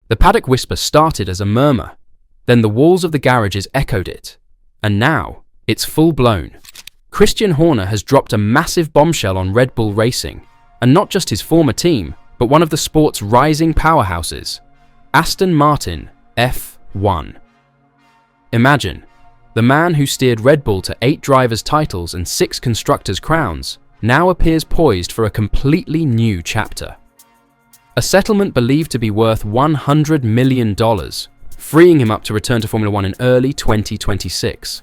The paddock whisper started as a murmur, then the walls of the garages echoed it, and now it's full-blown. Christian Horner has dropped a massive bombshell on Red Bull Racing, and not just his former team, but one of the sport's rising powerhouses, Aston Martin F1. Imagine, the man who steered Red Bull to 8 drivers' titles and 6 constructors' crowns now appears poised for a completely new chapter. A settlement believed to be worth $100 million, freeing him up to return to Formula One in early 2026.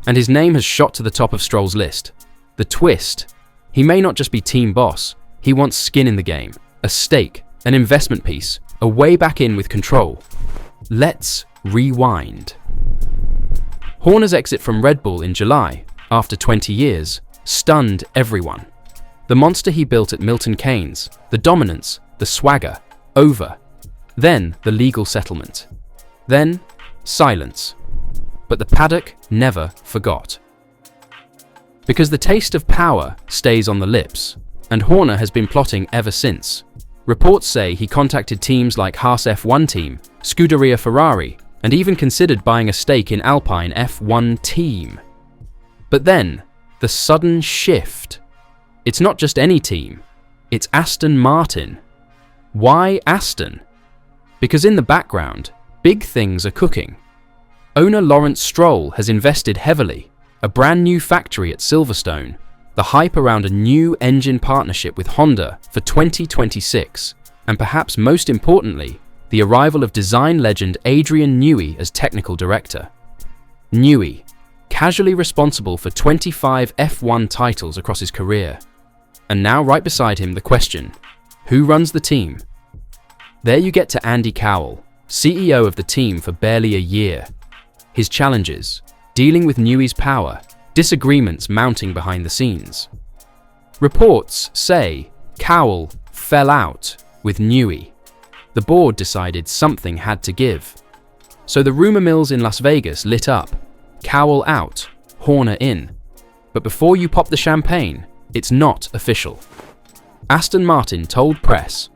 And his name has shot to the top of Stroll's list. The twist: he may not just be team boss, he wants skin in the game, a stake, an investment piece, a way back in with control. Let's rewind. Horner's exit from Red Bull in July, after 20 years, stunned everyone. The monster he built at Milton Keynes, the dominance, the swagger, over. Then the legal settlement. Then silence. But the paddock never forgot. Because the taste of power stays on the lips, and Horner has been plotting ever since. Reports say he contacted teams like Haas F1 team, Scuderia Ferrari, and even considered buying a stake in Alpine F1 team. But then, the sudden shift. It's not just any team, it's Aston Martin. Why Aston? Because in the background, big things are cooking. Owner Lawrence Stroll has invested heavily, a brand new factory at Silverstone, the hype around a new engine partnership with Honda for 2026, and perhaps most importantly, the arrival of design legend Adrian Newey as technical director. Newey, casually responsible for 25 F1 titles across his career. And now right beside him the question, who runs the team? There you get to Andy Cowell, CEO of the team for barely a year. His challenges, dealing with Newey's power, disagreements mounting behind the scenes. Reports say Cowell fell out with Newey. The board decided something had to give. So the rumor mills in Las Vegas lit up. Cowell out, Horner in. But before you pop the champagne, it's not official. Aston Martin told press,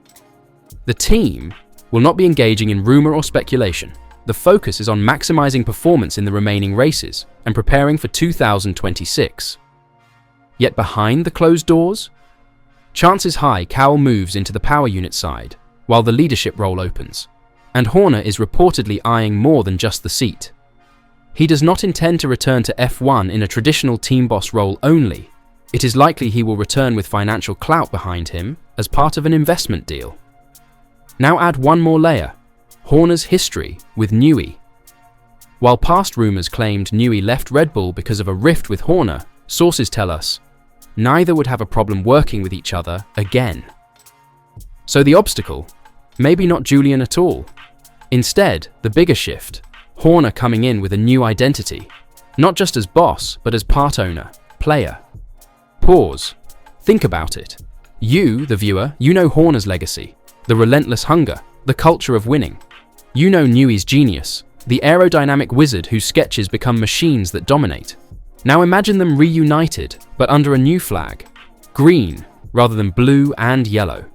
the team will not be engaging in rumor or speculation. The focus is on maximizing performance in the remaining races and preparing for 2026. Yet behind the closed doors? Chances high Cowell moves into the power unit side, while the leadership role opens, and Horner is reportedly eyeing more than just the seat. He does not intend to return to F1 in a traditional team boss role only. It is likely he will return with financial clout behind him as part of an investment deal. Now add one more layer, Horner's history with Newey. While past rumors claimed Newey left Red Bull because of a rift with Horner, sources tell us neither would have a problem working with each other again. So the obstacle? Maybe not Julian at all. Instead, the bigger shift, Horner coming in with a new identity, not just as boss, but as part owner, player. Pause. Think about it. You, the viewer, you know Horner's legacy, the relentless hunger, the culture of winning. You know Newey's genius, the aerodynamic wizard whose sketches become machines that dominate. Now imagine them reunited, but under a new flag, green rather than blue and yellow.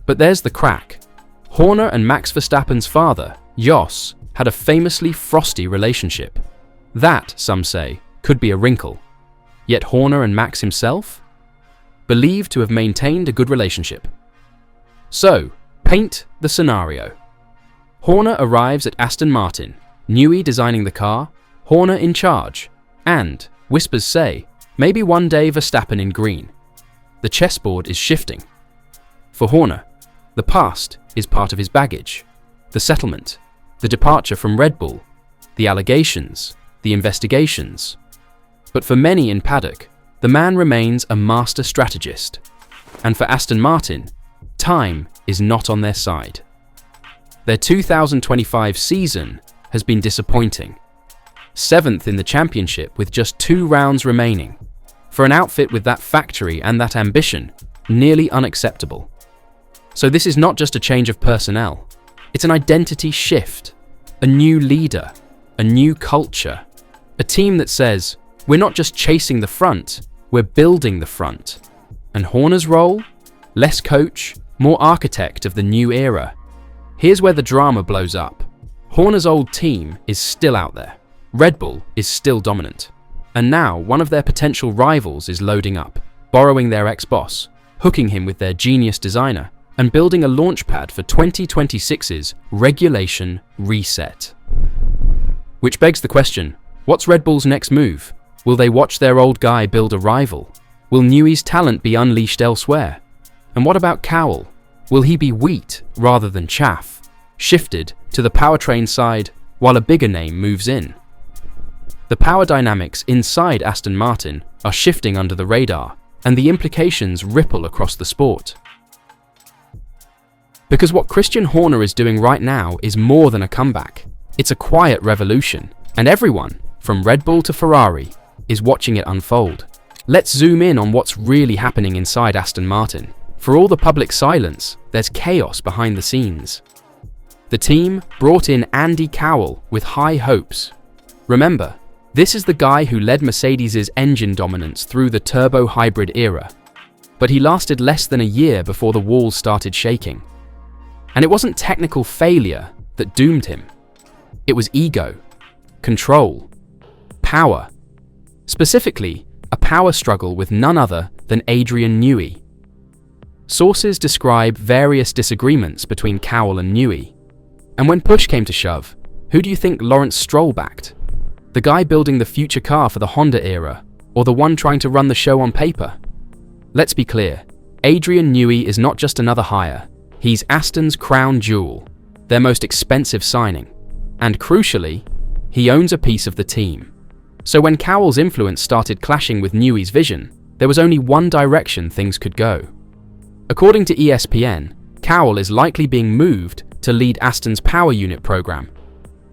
But there's the crack. Horner and Max Verstappen's father, Jos, had a famously frosty relationship. That, some say, could be a wrinkle. Yet Horner and Max himself? Believed to have maintained a good relationship. So, paint the scenario. Horner arrives at Aston Martin, Newey designing the car, Horner in charge, and, whispers say, maybe one day Verstappen in green. The chessboard is shifting. For Horner, the past is part of his baggage. The settlement, the departure from Red Bull, the allegations, the investigations. But for many in paddock, the man remains a master strategist. And for Aston Martin, time is not on their side. Their 2025 season has been disappointing. 7th in the championship with just 2 rounds remaining. For an outfit with that factory and that ambition, nearly unacceptable. So this is not just a change of personnel. It's an identity shift, a new leader, a new culture, a team that says, we're not just chasing the front, we're building the front. And Horner's role? Less coach, more architect of the new era. Here's where the drama blows up. Horner's old team is still out there. Red Bull is still dominant. And now one of their potential rivals is loading up, borrowing their ex-boss, hooking him with their genius designer, and building a launchpad for 2026's regulation reset. Which begs the question, what's Red Bull's next move? Will they watch their old guy build a rival? Will Newey's talent be unleashed elsewhere? And what about Cowell? Will he be wheat rather than chaff, shifted to the powertrain side while a bigger name moves in? The power dynamics inside Aston Martin are shifting under the radar, and the implications ripple across the sport. Because what Christian Horner is doing right now is more than a comeback. It's a quiet revolution, and everyone, from Red Bull to Ferrari, is watching it unfold. Let's zoom in on what's really happening inside Aston Martin. For all the public silence, there's chaos behind the scenes. The team brought in Andy Cowell with high hopes. Remember, this is the guy who led Mercedes' engine dominance through the turbo hybrid era. But he lasted less than a year before the walls started shaking. And it wasn't technical failure that doomed him. It was ego, control, power. Specifically, a power struggle with none other than Adrian Newey. Sources describe various disagreements between Cowell and Newey. And when push came to shove, who do you think Lawrence Stroll backed? The guy building the future car for the Honda era, or the one trying to run the show on paper? Let's be clear, Adrian Newey is not just another hire. He's Aston's crown jewel, their most expensive signing. And crucially, he owns a piece of the team. So when Cowell's influence started clashing with Newey's vision, there was only one direction things could go. According to ESPN, Cowell is likely being moved to lead Aston's power unit program.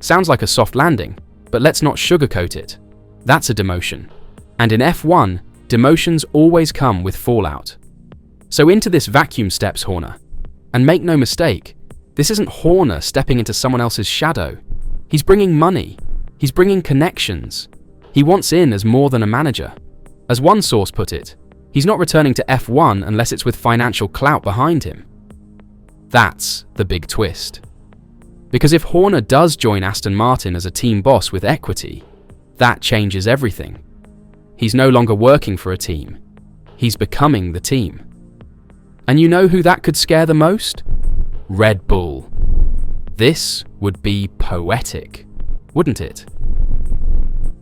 Sounds like a soft landing, but let's not sugarcoat it. That's a demotion. And in F1, demotions always come with fallout. So into this vacuum steps Horner. And make no mistake, this isn't Horner stepping into someone else's shadow. He's bringing money. He's bringing connections. He wants in as more than a manager. As one source put it, he's not returning to F1 unless it's with financial clout behind him. That's the big twist. Because if Horner does join Aston Martin as a team boss with equity, that changes everything. He's no longer working for a team. He's becoming the team. And you know who that could scare the most? Red Bull. This would be poetic, wouldn't it?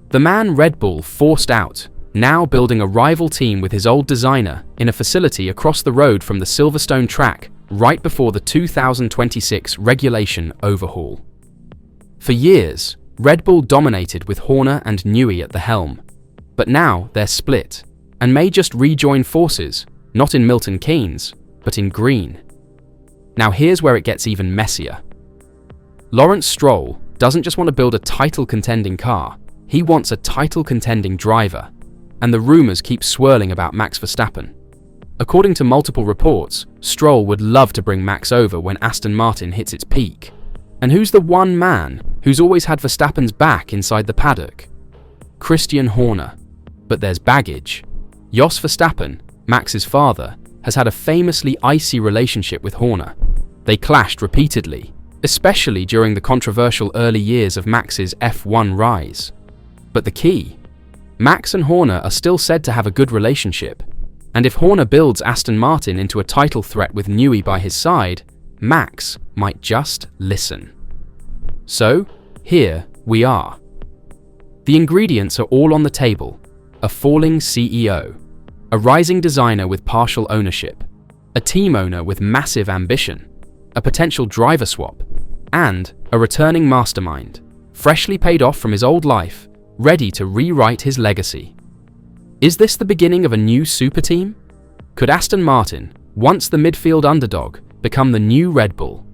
The man Red Bull forced out, now building a rival team with his old designer in a facility across the road from the Silverstone track right before the 2026 regulation overhaul. For years, Red Bull dominated with Horner and Newey at the helm, but now they're split and may just rejoin forces, not in Milton Keynes, but in green. Now here's where it gets even messier. Lawrence Stroll doesn't just want to build a title-contending car, he wants a title-contending driver, and the rumors keep swirling about Max Verstappen. According to multiple reports, Stroll would love to bring Max over when Aston Martin hits its peak. And who's the one man who's always had Verstappen's back inside the paddock? Christian Horner. But there's baggage. Jos Verstappen, Max's father, has had a famously icy relationship with Horner. They clashed repeatedly, especially during the controversial early years of Max's F1 rise. But the key? Max and Horner are still said to have a good relationship. And if Horner builds Aston Martin into a title threat with Newey by his side, Max might just listen. So, here we are. The ingredients are all on the table. A falling CEO, a rising designer with partial ownership, a team owner with massive ambition, a potential driver swap, and a returning mastermind, freshly paid off from his old life, ready to rewrite his legacy. Is this the beginning of a new super team? Could Aston Martin, once the midfield underdog, become the new Red Bull?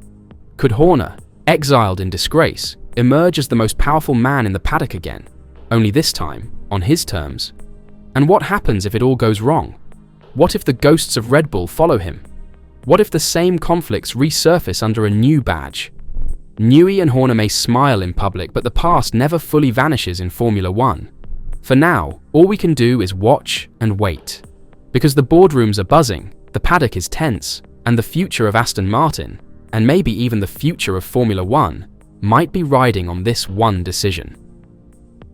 Could Horner, exiled in disgrace, emerge as the most powerful man in the paddock again, only this time on his terms? And what happens if it all goes wrong? What if the ghosts of Red Bull follow him? What if the same conflicts resurface under a new badge? Newey and Horner may smile in public, but the past never fully vanishes in Formula One. For now, all we can do is watch and wait. Because the boardrooms are buzzing, the paddock is tense, and the future of Aston Martin, and maybe even the future of Formula One, might be riding on this one decision.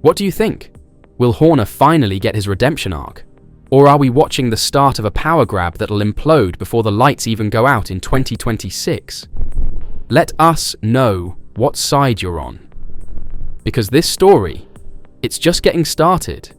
What do you think? Will Horner finally get his redemption arc? Or are we watching the start of a power grab that'll implode before the lights even go out in 2026? Let us know what side you're on. Because this story, it's just getting started.